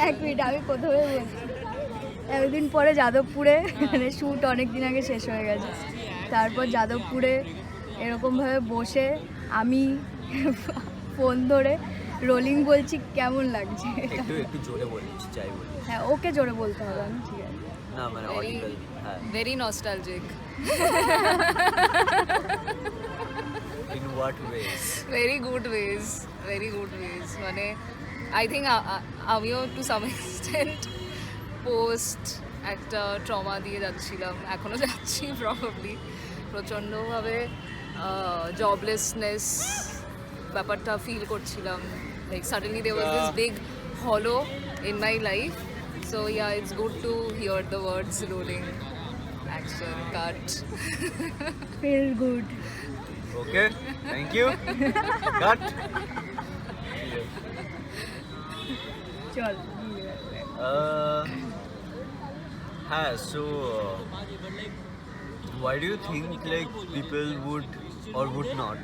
এক মিনিট, আমি প্রথমে বলছি, একদিন পরে যাদবপুরে মানে শ্যুট অনেক দিন আগে শেষ হয়ে গেছে, তারপর যাদবপুরে এরকমভাবে বসে আমি ফোন ধরে রোলিং বলছি, কেমন লাগছে? একটু জোরে বলছি, চাই বলি। হ্যাঁ, ওকে জোরে বলতে হবে, আমি ঠিক আছে। না মানে অডিবল। হ্যাঁ, very nostalgic. In what ways? Very good ways, very good ways. মানে আই থিঙ্ক আমিও টু সাম এক্সটেন্ট পোস্ট একটা ট্রমা দিয়ে যাচ্ছিলাম, এখনও যাচ্ছি প্রবাবলি। প্রচণ্ডভাবে জবলেসনেস ব্যাপারটা ফিল করছিলাম। Like suddenly there was this big hollow in my life. So yeah, it's good to hear the words rolling, action, cut. Feel good. Okay, thank you. Cut. চল। হ্যাঁ, so why do you think like people would or would not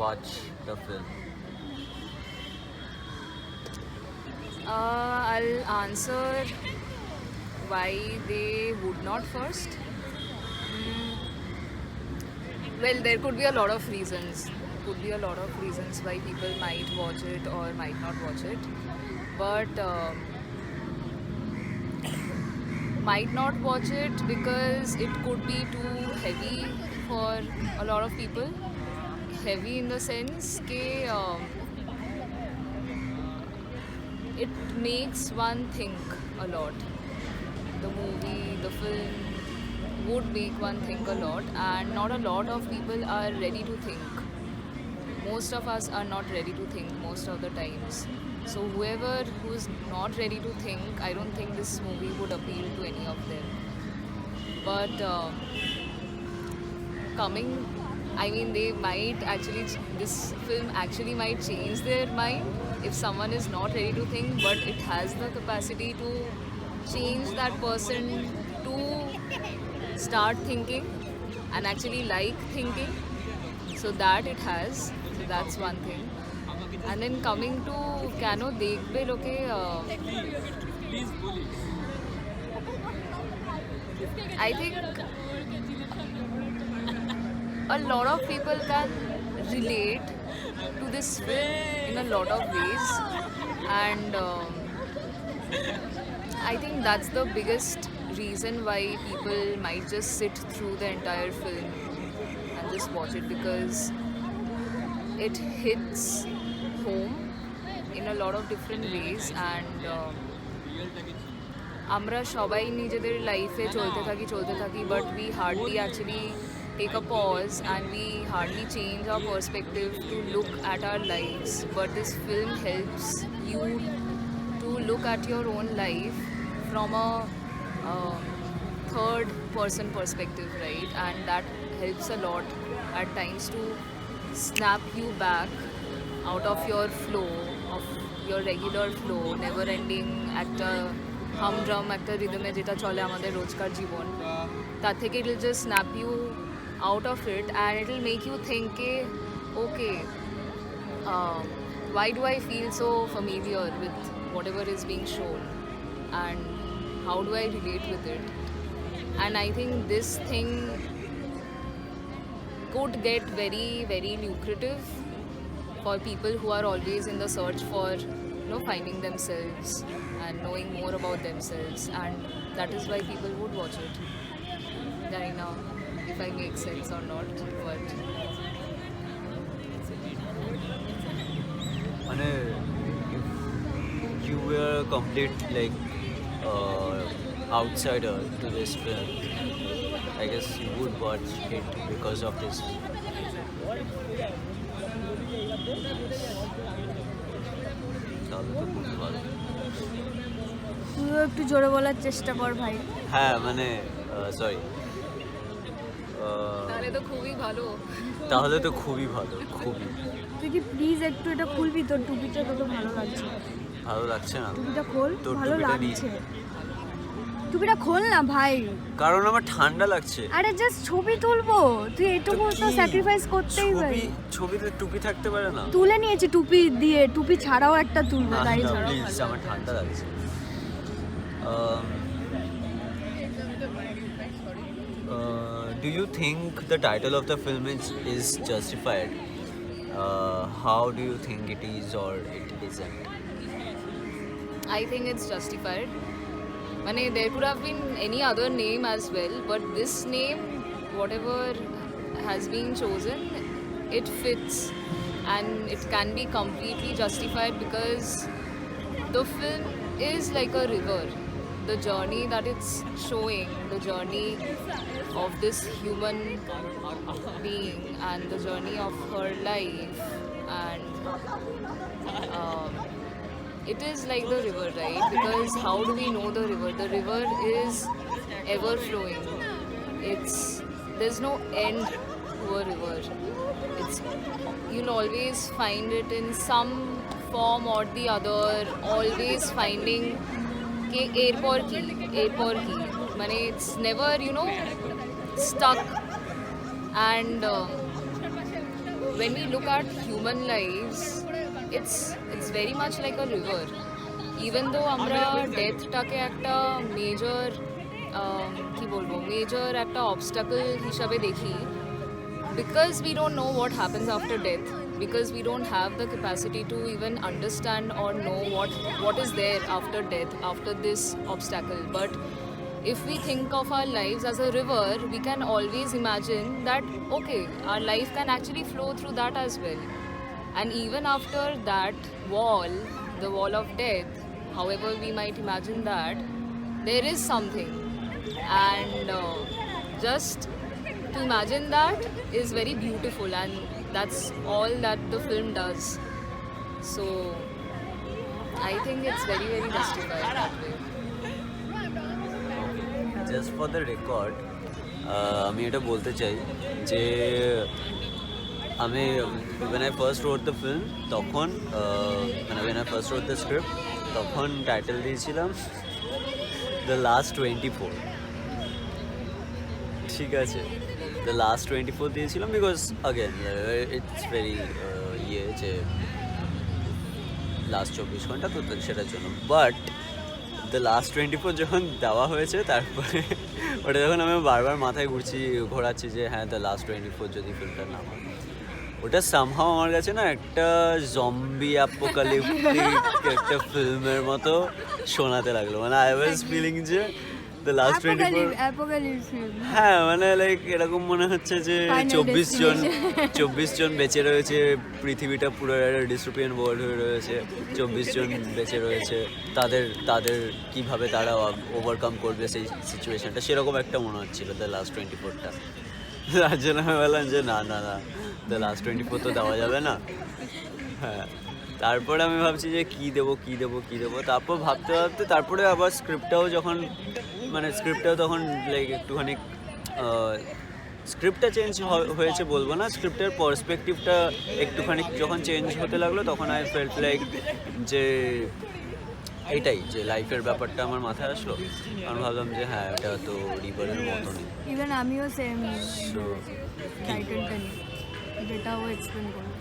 watch the film? I'll answer why they would not first. Well, there could be a lot of reasons. Why people might watch it or might not watch it. But might not watch it because it could be too heavy for a lot of people. Heavy in the sense that it makes one think a lot. The movie, the film would make one think a lot, and not a lot of people are ready to think. Most of us are not ready to think most of the times. So whoever who's not ready to think, I don't think this movie would appeal to any of them. But they might actually, this film actually might change their mind if someone is not ready to think, but it has the capacity to change that person to start thinking and actually like thinking. So that it has. So that's one thing. And then coming to Kano Dekhbe Loke, I think a lot of people can relate to this film in a lot of ways, and I think that's the biggest reason why people might just sit through the entire film and just watch it, because it hits home in a lot of different ways. And আমরা সবাই নিজেদের লাইফে চলতে থাকি, but we hardly actually take a pause and we hardly change our perspective to look at our lives. But this film helps you to look at your own life from a third person perspective, right? And that helps a lot at times to snap you back out of your flow, of your regular flow, never ending একটা humdrum একটা rhythm এ যেটা চলে আমাদের রোজকার জীবন, তার থেকে it will just snap you out of it, and it will make you think okay, why do I feel so familiar with whatever is being shown, and how do I relate with it? And I think this thing could get very, very lucrative for people who are always in the search for, finding themselves and knowing more about themselves, and that is why people would watch it. Right now, if I make sense or not, but if you were a complete outsider to this film, I guess you would watch it because of this. তুইও একটু জোরে বলার চেষ্টা কর ভাই। হ্যাঁ মানে sorry, তাহলে তো খুবই ভালো, খুবই। তুই কি প্লিজ একটু এটা খুলবি? তোর টুপিটা কত ভালো লাগছে। ভালো লাগছে না? টুপিটা খোল, ভালো লাগছে। টুপিটা খোল না ভাই। কারণ আমার ঠান্ডা লাগছে। আরে জাস্ট ছবি তুলবো, তুই এটুকু তো স্যাক্রিফাইস করতেই পারি। ছবিতে টুপি থাকতে পারে না? তুলে নিয়েছি টুপি দিয়ে, টুপি ছাড়াও একটা তুলবো, তাই প্লিজ, আমার ঠান্ডা লাগছে। Do you think the title of the film is justified? How do you think it is or it isn't? I think it's justified. There could have been any other name as well, but this name, whatever has been chosen, it fits and it can be completely justified because the film is like a river. The journey that it's showing, the journey of this human being and the journey of her life, and it is like the river, right? Because how do we know the river? The river is ever flowing. There's no end to a river. You'll always find it in some form or the other, always finding airport key. It's never, stuck. And when we look at human lives, it's very much like a river. Even though আমরা ডেথটাকে একটা major একটা obstacle হিসাবে দেখি, because we don't know what happens after death, because we don't have the capacity to even understand or know what is there after death, after this obstacle. But if we think of our lives as a river, we can always imagine that okay, our life can actually flow through that as well. And even after that wall, the wall of death, however we might imagine that, there is something. And just to imagine that is very beautiful, and that's all that the film does. So I think it's very, very justified that way. Just for the record, আমি এটা বলতে চাই যে আমি when I first wrote the film তখন when I first wrote the script তখন title দিয়েছিলাম The Last 24. ঠিক আছে, The Last 24 দিয়েছিলাম because again it's very যে লাস্ট 24 ঘন্টা তো সেটার জন্য। বাট দ্য লাস্ট 24 যখন দেওয়া হয়েছে তারপরে ওটা যখন আমি বারবার মাথায় ঘোরাচ্ছি যে হ্যাঁ দ্য লাস্ট 24 যদি ফিল্মটার নাম হয়, ওটা সামহাও আমার কাছে না একটা জম্বি অ্যাপোকালিপটিক একটা ফিল্মের মতো শোনাতে লাগলো। আই ওয়াজ ফিলিং যে দ্য লাস্ট 24 হ্যাঁ লাইক এরকম মনে হচ্ছে যে 24 জন বেঁচে রয়েছে, পৃথিবীটা পুরো একটা ডিস্টোপিয়ান ওয়ার্ল্ড হয়ে রয়েছে, 24 জন বেঁচে রয়েছে, তাদের কিভাবে তারা ওভারকাম করবে সেই সিচুয়েশনটা, সেরকম একটা মনে হচ্ছিল দ্য লাস্ট 24টা। তার জন্য আমি বললাম যে না দ্য লাস্ট 24 তো দেওয়া যাবে না। হ্যাঁ, তারপরে আমি ভাবছি যে কী দেবো। তারপর ভাবতে তারপরে আবার স্ক্রিপ্টটাও তখন লাইক একটুখানি স্ক্রিপ্টটা চেঞ্জ হয়েছে বলবো না, স্ক্রিপ্টের পার্সপেক্টিভটা একটুখানি যখন চেঞ্জ হতে লাগলো তখন আই ফেল্ট লাইক যে এইটাই যে লাইফের ব্যাপারটা আমার মাথায় আসলো। আমি ভাবলাম যে হ্যাঁ এটা তো রিভারের মতনই। ইভেন আমিও সেম টাইটেলটা নিই, যেটা ও এক্সপ্লেন করলো।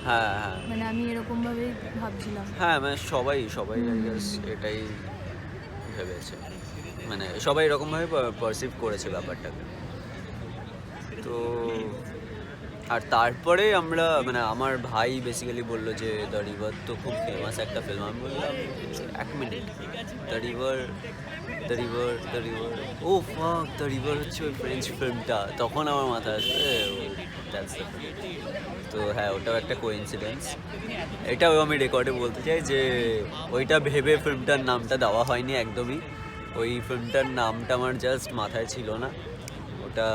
হ্যাঁ, আমি এরকম ভাবেই ভাবছিলাম। হ্যাঁ, সবাই আই গেস এটাই ভেবেছে, সবাই এরকমভাবে পারসিভ করেছে ব্যাপারটাকে। তো আর তারপরে আমরা আমার ভাই বেসিক্যালি বললো যে দ্য রিভার তো খুব ফেমাস একটা ফিল্ম। আমি বললাম 1 মিনিট, দ্য রিভার ও ফাক, দ্য রিভার হচ্ছে ওই ফ্রেঞ্চ ফিল্মটা। তখন আমার মাথায় আসবে দ্যাটস দ্য ফিল্ম। তো হ্যাঁ, ওটাও একটা কোইন্সিডেন্স। এটাও আমি রেকর্ডে বলতে চাই যে ওইটা ভেবে ফিল্মটার নামটা দেওয়া হয়নি একদমই। ওই ফিল্মটার নামটা আমার জাস্ট মাথায় ছিল না, ওটা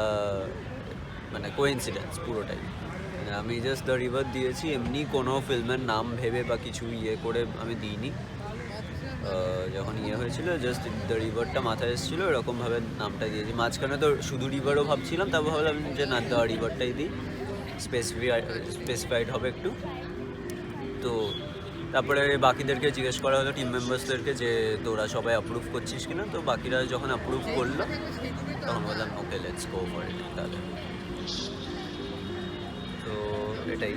কোইন্সিডেন্স পুরোটাই। আমি জাস্ট দ্য রিভার দিয়েছি, এমনি কোনো ফিল্মের নাম ভেবে বা কিছু করে আমি দিইনি। যখন হয়েছিল জাস্ট দ্য রিভারটা মাথায় এসেছিলো, এরকমভাবে নামটা দিয়েছি। মাঝখানে তো শুধু রিভারও ভাবছিলাম, তারপর ভাবলাম যে না, দ্য রিভারটাই দিই, স্পেসিফাইড হবে একটু। তো তারপরে বাকিদেরকে জিজ্ঞেস করা হলো টিম মেম্বার্সদেরকে যে তোরা সবাই অ্যাপ্রুভ করছিস কিনা, তো বাকিরা যখন অ্যাপ্রুভ করলো তখন বললাম okay let's go for it তাহলে। তো এটাই।